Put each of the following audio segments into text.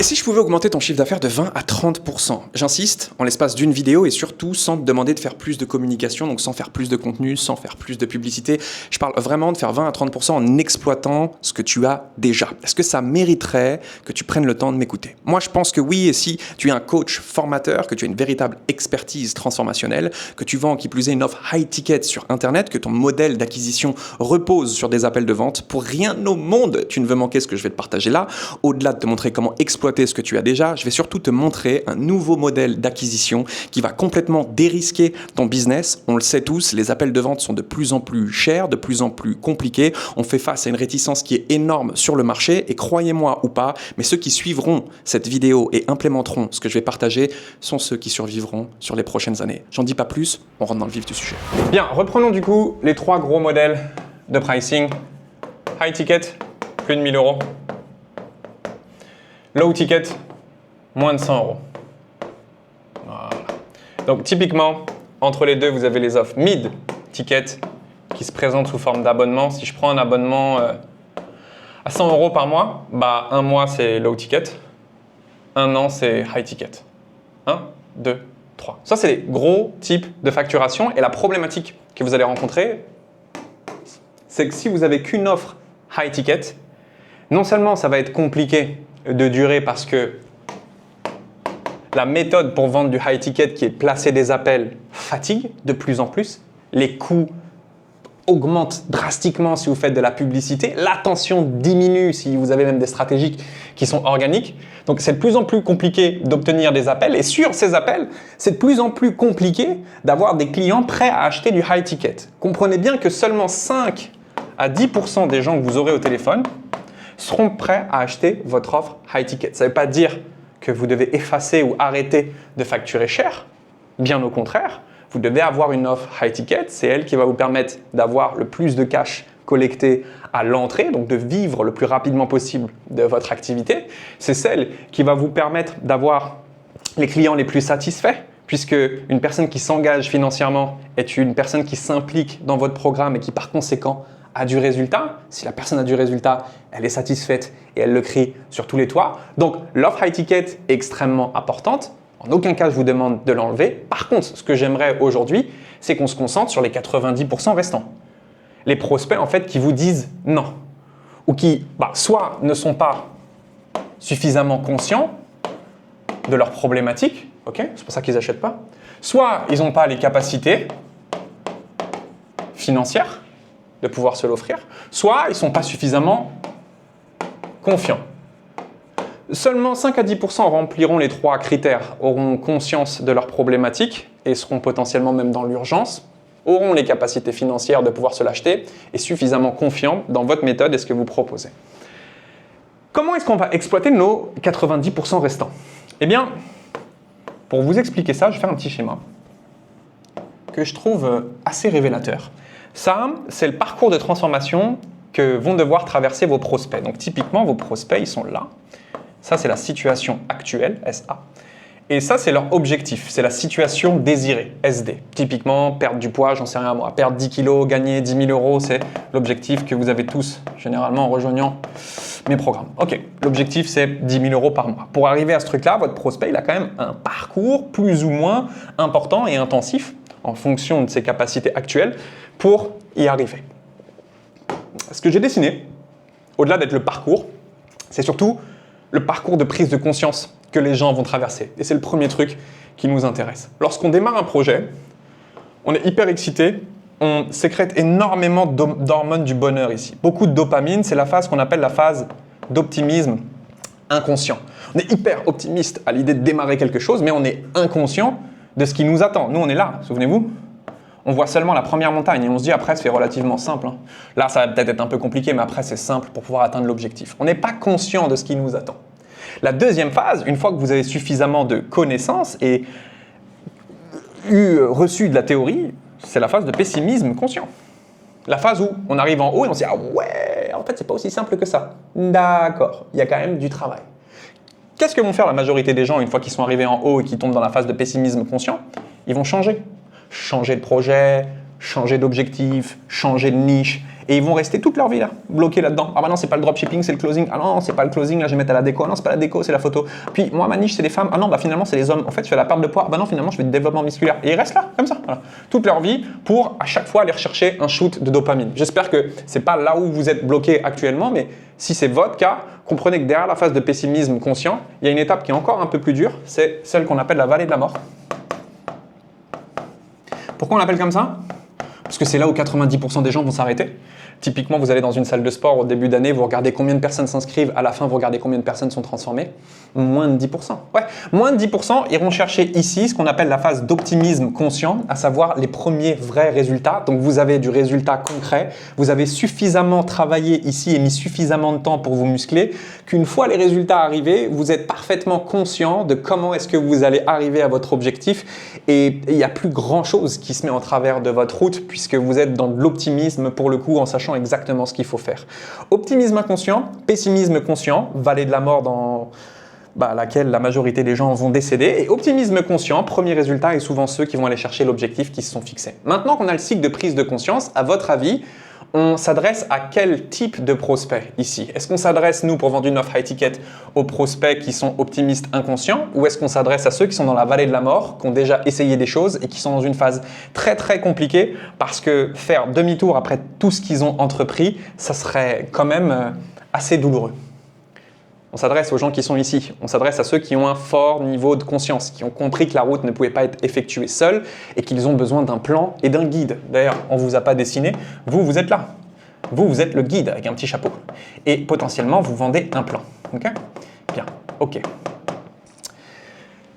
Et si je pouvais augmenter ton chiffre d'affaires de 20 à 30%? J'insiste, en l'espace d'une vidéo et surtout sans te demander de faire plus de communication, donc sans faire plus de contenu, sans faire plus de publicité. Je parle vraiment de faire 20 à 30% en exploitant ce que tu as déjà. Est-ce que ça mériterait que tu prennes le temps de m'écouter? Moi, je pense que oui, et si tu es un coach formateur, que tu as une véritable expertise transformationnelle, que tu vends qui plus est une offre high ticket sur Internet, que ton modèle d'acquisition repose sur des appels de vente, pour rien au monde, tu ne veux manquer ce que je vais te partager là. Au-delà de te montrer comment exploiter ce que tu as déjà, je vais surtout te montrer un nouveau modèle d'acquisition qui va complètement dérisquer ton business. On le sait tous, les appels de vente sont de plus en plus chers, de plus en plus compliqués. On fait face à une réticence qui est énorme sur le marché et croyez-moi ou pas, mais ceux qui suivront cette vidéo et implémenteront ce que je vais partager sont ceux qui survivront sur les prochaines années. J'en dis pas plus, on rentre dans le vif du sujet. Bien, reprenons du coup les trois gros modèles de pricing. High ticket, plus de 1000 euros. Low ticket, moins de 100 euros. Voilà. Donc typiquement, entre les deux, vous avez les offres mid ticket qui se présentent sous forme d'abonnement. Si je prends un abonnement à 100 euros par mois, bah, un mois c'est low ticket, un an c'est high ticket. 1, 2, 3. Ça, c'est les gros types de facturation. Et la problématique que vous allez rencontrer, c'est que si vous n'avez qu'une offre high ticket, non seulement ça va être compliqué de durer parce que la méthode pour vendre du high ticket qui est placer des appels fatigue de plus en plus. Les coûts augmentent drastiquement si vous faites de la publicité. L'attention diminue si vous avez même des stratégies qui sont organiques. Donc, c'est de plus en plus compliqué d'obtenir des appels. Et sur ces appels, c'est de plus en plus compliqué d'avoir des clients prêts à acheter du high ticket. Comprenez bien que seulement 5 à 10% des gens que vous aurez au téléphone seront prêts à acheter votre offre high ticket. Ça ne veut pas dire que vous devez effacer ou arrêter de facturer cher. Bien au contraire, vous devez avoir une offre high ticket. C'est elle qui va vous permettre d'avoir le plus de cash collecté à l'entrée, donc de vivre le plus rapidement possible de votre activité. C'est celle qui va vous permettre d'avoir les clients les plus satisfaits, puisque une personne qui s'engage financièrement est une personne qui s'implique dans votre programme et qui par conséquent a du résultat. Si la personne a du résultat, elle est satisfaite et elle le crie sur tous les toits. Donc, l'offre high ticket est extrêmement importante. En aucun cas, je vous demande de l'enlever. Par contre, ce que j'aimerais aujourd'hui, c'est qu'on se concentre sur les 90% restants. Les prospects, en fait, qui vous disent non. Ou qui, soit ne sont pas suffisamment conscients de leurs problématiques, okay, c'est pour ça qu'ils n'achètent pas. Soit ils n'ont pas les capacités financières de pouvoir se l'offrir, soit ils ne sont pas suffisamment confiants. Seulement 5 à 10% rempliront les 3 critères, auront conscience de leurs problématiques et seront potentiellement même dans l'urgence, auront les capacités financières de pouvoir se l'acheter et suffisamment confiants dans votre méthode et ce que vous proposez. Comment est-ce qu'on va exploiter nos 90% restants? Eh bien, pour vous expliquer ça, je vais faire un petit schéma que je trouve assez révélateur. Ça, c'est le parcours de transformation que vont devoir traverser vos prospects. Donc typiquement, vos prospects, ils sont là. Ça, c'est la situation actuelle, SA. Et ça, c'est leur objectif. C'est la situation désirée, SD. Typiquement, perdre du poids, j'en sais rien moi. Perdre 10 kilos, gagner 10 000 euros, c'est l'objectif que vous avez tous, généralement, en rejoignant mes programmes. OK, l'objectif, c'est 10 000 euros par mois. Pour arriver à ce truc-là, votre prospect, il a quand même un parcours plus ou moins important et intensif en fonction de ses capacités actuelles pour y arriver. Ce que j'ai dessiné, au-delà d'être le parcours, c'est surtout le parcours de prise de conscience que les gens vont traverser. Et c'est le premier truc qui nous intéresse. Lorsqu'on démarre un projet, on est hyper excité, on sécrète énormément d'hormones du bonheur ici. Beaucoup de dopamine, c'est la phase qu'on appelle la phase d'optimisme inconscient. On est hyper optimiste à l'idée de démarrer quelque chose, mais on est inconscient de ce qui nous attend. Nous, on est là, souvenez-vous. On voit seulement la première montagne et on se dit après, c'est relativement simple. Là, ça va peut-être être un peu compliqué, mais après, c'est simple pour pouvoir atteindre l'objectif. On n'est pas conscient de ce qui nous attend. La deuxième phase, une fois que vous avez suffisamment de connaissances et reçu de la théorie, c'est la phase de pessimisme conscient. La phase où on arrive en haut et on se dit « Ah ouais, en fait, c'est pas aussi simple que ça. D'accord, il y a quand même du travail. » Qu'est-ce que vont faire la majorité des gens une fois qu'ils sont arrivés en haut et qu'ils tombent dans la phase de pessimisme conscient? Ils vont changer. Changer de projet, changer d'objectif, changer de niche Et ils vont rester toute leur vie là, bloqués là-dedans. Ah bah non, c'est pas le dropshipping, c'est le closing. Ah non, c'est pas le closing, là je vais mettre à la déco. Ah non, c'est pas la déco, c'est la photo. Puis moi, ma niche, c'est les femmes. Ah non, bah finalement, c'est les hommes. En fait, je fais la perte de poids. Ah bah non, finalement, je fais du développement musculaire. Et ils restent là, comme ça, voilà. Toute leur vie pour à chaque fois aller rechercher un shoot de dopamine. J'espère que c'est pas là où vous êtes bloqué actuellement, mais si c'est votre cas, comprenez que derrière la phase de pessimisme conscient, il y a une étape qui est encore un peu plus dure. C'est celle qu'on appelle la vallée de la mort. Pourquoi on l'appelle comme ça ? Parce que c'est là où 90% des gens vont s'arrêter. Typiquement, vous allez dans une salle de sport au début d'année, vous regardez combien de personnes s'inscrivent, à la fin, vous regardez combien de personnes sont transformées. Moins de 10%. Ouais, moins de 10% iront chercher ici ce qu'on appelle la phase d'optimisme conscient, à savoir les premiers vrais résultats. Donc, vous avez du résultat concret, vous avez suffisamment travaillé ici et mis suffisamment de temps pour vous muscler, qu'une fois les résultats arrivés, vous êtes parfaitement conscient de comment est-ce que vous allez arriver à votre objectif. Et il n'y a plus grand-chose qui se met en travers de votre route, puisque vous êtes dans de l'optimisme pour le coup, en sachant exactement ce qu'il faut faire. Optimisme inconscient, pessimisme conscient, vallée de la mort dans laquelle la majorité des gens vont décéder. Et optimisme conscient, premier résultat, est souvent ceux qui vont aller chercher l'objectif qui se sont fixés. Maintenant qu'on a le cycle de prise de conscience, à votre avis, on s'adresse à quel type de prospect ici? Est-ce qu'on s'adresse, nous, pour vendre une offre high ticket, aux prospects qui sont optimistes inconscients, ou est-ce qu'on s'adresse à ceux qui sont dans la vallée de la mort, qui ont déjà essayé des choses et qui sont dans une phase très très compliquée parce que faire demi-tour après tout ce qu'ils ont entrepris, ça serait quand même assez douloureux? On s'adresse aux gens qui sont ici, on s'adresse à ceux qui ont un fort niveau de conscience, qui ont compris que la route ne pouvait pas être effectuée seule et qu'ils ont besoin d'un plan et d'un guide. D'ailleurs, on ne vous a pas dessiné, vous êtes là. Vous êtes le guide avec un petit chapeau. Et potentiellement, vous vendez un plan. Ok ? Bien, ok.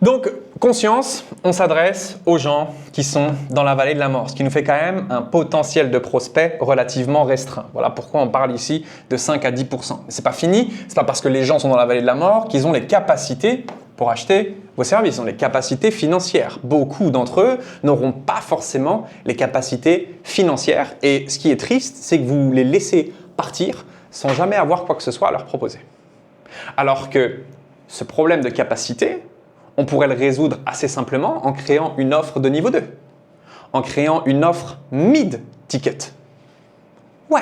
Donc, conscience, on s'adresse aux gens qui sont dans la vallée de la mort, ce qui nous fait quand même un potentiel de prospect relativement restreint. Voilà pourquoi on parle ici de 5 à 10%. Mais ce n'est pas fini, ce n'est pas parce que les gens sont dans la vallée de la mort qu'ils ont les capacités pour acheter vos services, ils ont les capacités financières. Beaucoup d'entre eux n'auront pas forcément les capacités financières. Et ce qui est triste, c'est que vous les laissez partir sans jamais avoir quoi que ce soit à leur proposer. Alors que ce problème de capacité, on pourrait le résoudre assez simplement en créant une offre de niveau 2, en créant une offre mid-ticket. Ouais,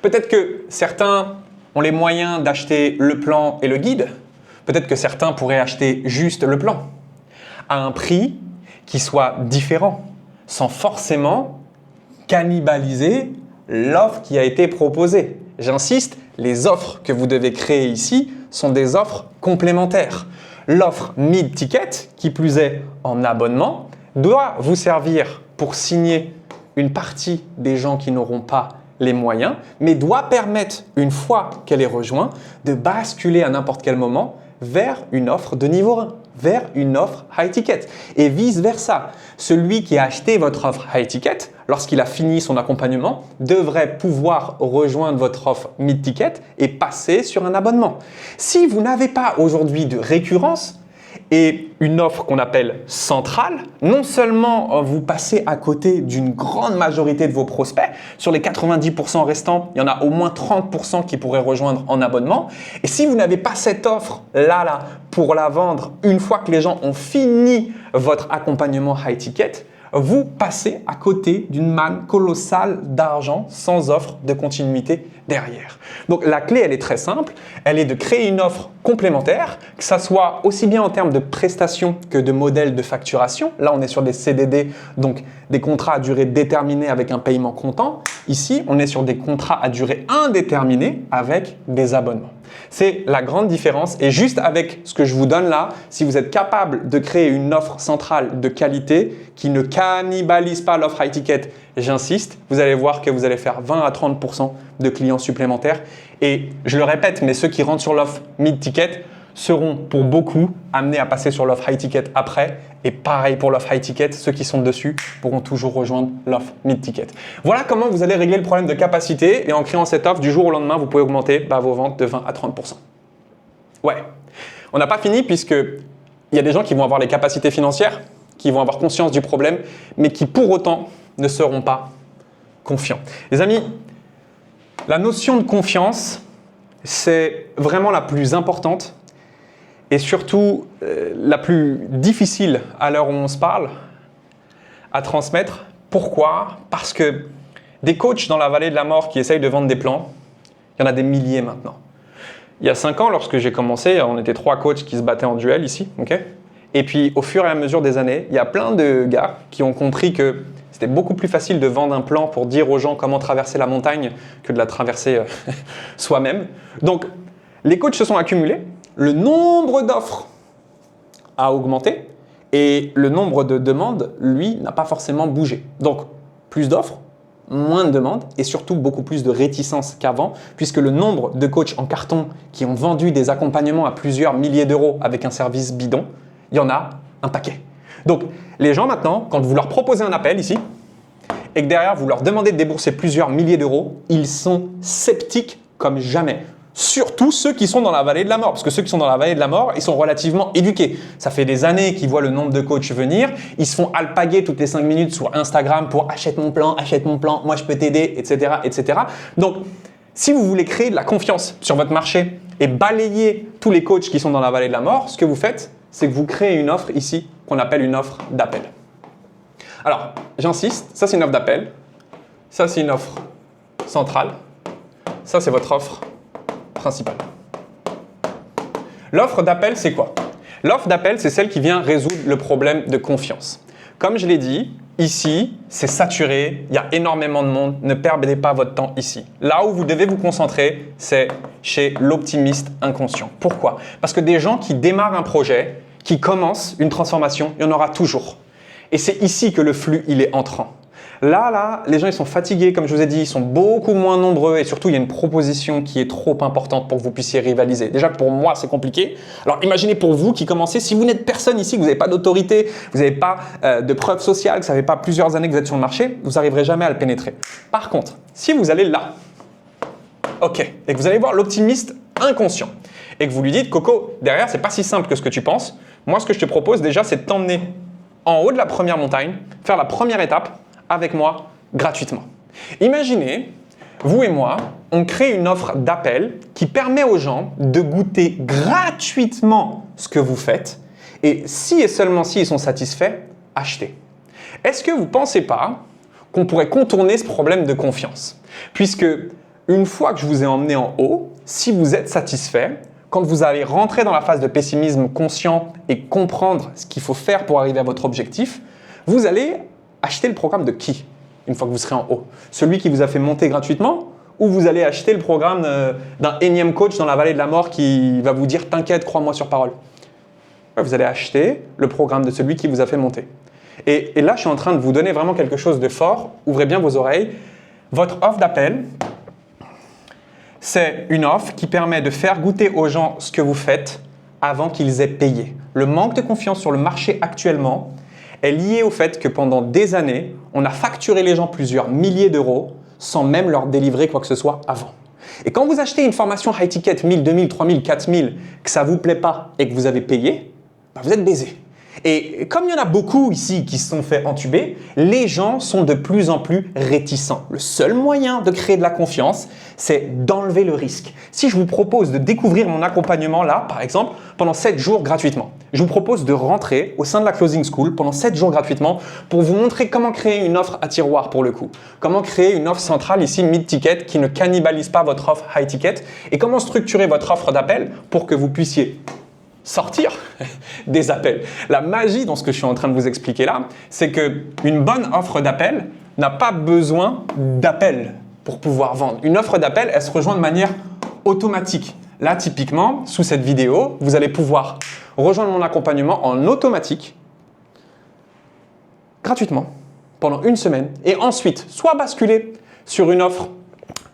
peut-être que certains ont les moyens d'acheter le plan et le guide, peut-être que certains pourraient acheter juste le plan, à un prix qui soit différent, sans forcément cannibaliser l'offre qui a été proposée. J'insiste, les offres que vous devez créer ici sont des offres complémentaires. L'offre mid-ticket, qui plus est en abonnement, doit vous servir pour signer une partie des gens qui n'auront pas les moyens, mais doit permettre, une fois qu'elle est rejointe, de basculer à n'importe quel moment vers une offre de niveau 1, vers une offre high ticket. Et vice-versa, celui qui a acheté votre offre high ticket, lorsqu'il a fini son accompagnement, devrait pouvoir rejoindre votre offre mid ticket et passer sur un abonnement. Si vous n'avez pas aujourd'hui de récurrence et une offre qu'on appelle centrale, non seulement vous passez à côté d'une grande majorité de vos prospects, sur les 90% restants, il y en a au moins 30% qui pourraient rejoindre en abonnement. Et si vous n'avez pas cette offre là pour la vendre une fois que les gens ont fini votre accompagnement high ticket, vous passez à côté d'une manne colossale d'argent sans offre de continuité derrière. Donc la clé, elle est très simple, elle est de créer une offre complémentaire, que ça soit aussi bien en termes de prestations que de modèles de facturation. Là, on est sur des CDD, donc des contrats à durée déterminée avec un paiement comptant. Ici, on est sur des contrats à durée indéterminée avec des abonnements. C'est la grande différence et juste avec ce que je vous donne là, si vous êtes capable de créer une offre centrale de qualité qui ne cannibalise pas l'offre high ticket, j'insiste, vous allez voir que vous allez faire 20 à 30% de clients supplémentaires. Et je le répète, mais ceux qui rentrent sur l'offre mid ticket seront pour beaucoup amenés à passer sur l'offre high ticket après. Et pareil pour l'offre high ticket, ceux qui sont dessus pourront toujours rejoindre l'offre mid ticket. Voilà comment vous allez régler le problème de capacité et en créant cette offre, du jour au lendemain, vous pouvez augmenter vos ventes de 20 à 30%. Ouais, on n'a pas fini puisqu'il y a des gens qui vont avoir les capacités financières, qui vont avoir conscience du problème, mais qui pour autant ne seront pas confiants. Les amis, la notion de confiance, c'est vraiment la plus importante et surtout la plus difficile à l'heure où on se parle à transmettre. Pourquoi ? Parce que Des coachs dans la vallée de la mort qui essayent de vendre des plans, il y en a des milliers maintenant. Il y a 5 ans, lorsque j'ai commencé, on était 3 coachs qui se battaient en duel ici. Okay, et puis, au fur et à mesure des années, il y a plein de gars qui ont compris que c'était beaucoup plus facile de vendre un plan pour dire aux gens comment traverser la montagne que de la traverser soi-même. Donc, les coachs se sont accumulés, le nombre d'offres a augmenté et le nombre de demandes, lui, n'a pas forcément bougé. Donc, plus d'offres, moins de demandes et surtout beaucoup plus de réticence qu'avant, puisque le nombre de coachs en carton qui ont vendu des accompagnements à plusieurs milliers d'euros avec un service bidon, il y en a un paquet. Donc, les gens maintenant, quand vous leur proposez un appel ici, et que derrière vous leur demandez de débourser plusieurs milliers d'euros, ils sont sceptiques comme jamais. Surtout ceux qui sont dans la vallée de la mort, parce que ceux qui sont dans la vallée de la mort, ils sont relativement éduqués. Ça fait des années qu'ils voient le nombre de coachs venir, ils se font alpaguer toutes les 5 minutes sur Instagram pour achète mon plan, moi je peux t'aider, etc., etc. Donc, si vous voulez créer de la confiance sur votre marché et balayer tous les coachs qui sont dans la vallée de la mort, ce que vous faites, c'est que vous créez une offre ici qu'on appelle une offre d'appel. Alors, j'insiste, ça c'est une offre d'appel, ça c'est une offre centrale, ça c'est votre offre principale. L'offre d'appel, c'est quoi? L'offre d'appel, c'est celle qui vient résoudre le problème de confiance. Comme je l'ai dit, ici, c'est saturé, il y a énormément de monde, ne perdez pas votre temps ici. Là où vous devez vous concentrer, c'est chez l'optimiste inconscient. Pourquoi? Parce que des gens qui démarrent un projet, qui commencent une transformation, il y en aura toujours. Et c'est ici que le flux, il est entrant. Là, les gens, ils sont fatigués, comme je vous ai dit, ils sont beaucoup moins nombreux et surtout, il y a une proposition qui est trop importante pour que vous puissiez rivaliser. Déjà que pour moi, c'est compliqué. Alors, imaginez pour vous qui commencez, si vous n'êtes personne ici, que vous n'avez pas d'autorité, vous n'avez pas de preuve sociale, que ça fait pas plusieurs années que vous êtes sur le marché, vous n'arriverez jamais à le pénétrer. Par contre, si vous allez là, ok, et que vous allez voir l'optimiste inconscient et que vous lui dites, Coco, derrière, c'est pas si simple que ce que tu penses. Moi, ce que je te propose déjà, c'est de t'emmener en haut de la première montagne, faire la première étape avec moi gratuitement. Imaginez, vous et moi, on crée une offre d'appel qui permet aux gens de goûter gratuitement ce que vous faites et si et seulement si ils sont satisfaits, acheter. Est-ce que vous ne pensez pas qu'on pourrait contourner ce problème de confiance? Puisque une fois que je vous ai emmené en haut, si vous êtes satisfait, quand vous allez rentrer dans la phase de pessimisme conscient et comprendre ce qu'il faut faire pour arriver à votre objectif, vous allez acheter le programme de qui une fois que vous serez en haut? Celui qui vous a fait monter gratuitement ou vous allez acheter le programme d'un énième coach dans la vallée de la mort qui va vous dire « T'inquiète, crois-moi sur parole ». Vous allez acheter le programme de celui qui vous a fait monter. Et là, je suis en train de vous donner vraiment quelque chose de fort. Ouvrez bien vos oreilles. Votre offre d'appel, c'est une offre qui permet de faire goûter aux gens ce que vous faites avant qu'ils aient payé. Le manque de confiance sur le marché actuellement est lié au fait que pendant des années, on a facturé les gens plusieurs milliers d'euros sans même leur délivrer quoi que ce soit avant. Et quand vous achetez une formation high ticket 1000, 2000, 3000, 4000, que ça ne vous plaît pas et que vous avez payé, vous êtes baisé. Et comme il y en a beaucoup ici qui se sont fait entuber, les gens sont de plus en plus réticents. Le seul moyen de créer de la confiance, c'est d'enlever le risque. Si je vous propose de découvrir mon accompagnement là, par exemple, pendant 7 jours gratuitement, je vous propose de rentrer au sein de la Closing School pendant 7 jours gratuitement pour vous montrer comment créer une offre à tiroir pour le coup. Comment créer une offre centrale ici mid-ticket qui ne cannibalise pas votre offre high ticket et comment structurer votre offre d'appel pour que vous puissiez sortir des appels. La magie dans ce que je suis en train de vous expliquer là, c'est qu'une bonne offre d'appel n'a pas besoin d'appel pour pouvoir vendre. Une offre d'appel, elle se rejoint de manière automatique. Là, typiquement, sous cette vidéo, vous allez pouvoir rejoindre mon accompagnement en automatique, gratuitement, pendant une semaine, et ensuite, soit basculer sur une offre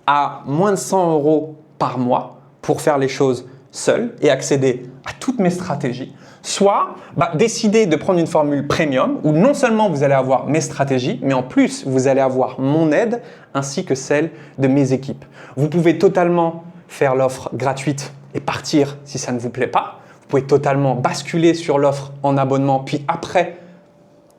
à moins de 100 € par mois pour faire les choses seul et accéder à toutes mes stratégies, soit décider de prendre une formule premium où non seulement vous allez avoir mes stratégies, mais en plus vous allez avoir mon aide ainsi que celle de mes équipes. Vous pouvez totalement faire l'offre gratuite et partir si ça ne vous plaît pas. Vous pouvez totalement basculer sur l'offre en abonnement puis après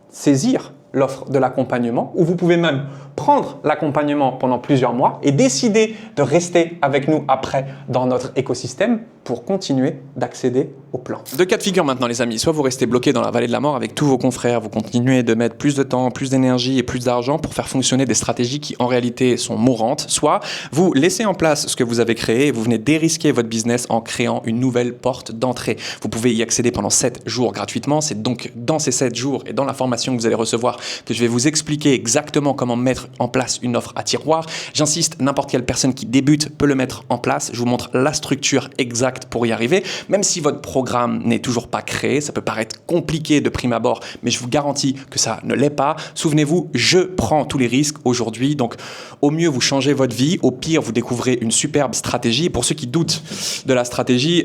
saisir l'offre de l'accompagnement ou vous pouvez même prendre l'accompagnement pendant plusieurs mois et décider de rester avec nous après dans notre écosystème pour continuer d'accéder au plan. Deux cas de figure maintenant les amis, soit vous restez bloqué dans la vallée de la mort avec tous vos confrères, vous continuez de mettre plus de temps, plus d'énergie et plus d'argent pour faire fonctionner des stratégies qui en réalité sont mourantes, soit vous laissez en place ce que vous avez créé et vous venez dérisquer votre business en créant une nouvelle porte d'entrée. Vous pouvez y accéder pendant 7 jours gratuitement, c'est donc dans ces 7 jours et dans la formation que vous allez recevoir que je vais vous expliquer exactement comment mettre en place une offre à tiroir. J'insiste, n'importe quelle personne qui débute peut le mettre en place, je vous montre la structure exacte pour y arriver, même si votre programme n'est toujours pas créé, ça peut paraître compliqué de prime abord, mais je vous garantis que ça ne l'est pas. Souvenez-vous, je prends tous les risques aujourd'hui, donc au mieux vous changez votre vie, au pire vous découvrez une superbe stratégie. Et pour ceux qui doutent de la stratégie,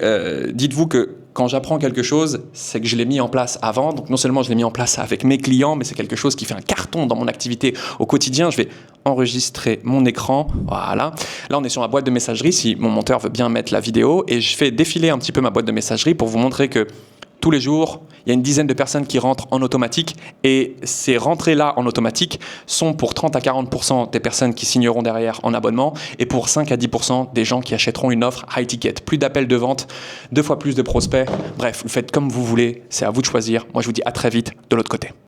dites-vous que quand j'apprends quelque chose, c'est que je l'ai mis en place avant. Donc non seulement je l'ai mis en place avec mes clients, mais c'est quelque chose qui fait un carton dans mon activité au quotidien. Je vais enregistrer mon écran. Voilà. Là, on est sur ma boîte de messagerie, si mon monteur veut bien mettre la vidéo. Et je fais défiler un petit peu ma boîte de messagerie pour vous montrer que tous les jours, il y a une dizaine de personnes qui rentrent en automatique et ces rentrées-là en automatique sont pour 30 à 40% des personnes qui signeront derrière en abonnement et pour 5 à 10% des gens qui achèteront une offre high ticket. Plus d'appels de vente, 2 fois plus de prospects. Bref, vous faites comme vous voulez, c'est à vous de choisir. Moi, je vous dis à très vite de l'autre côté.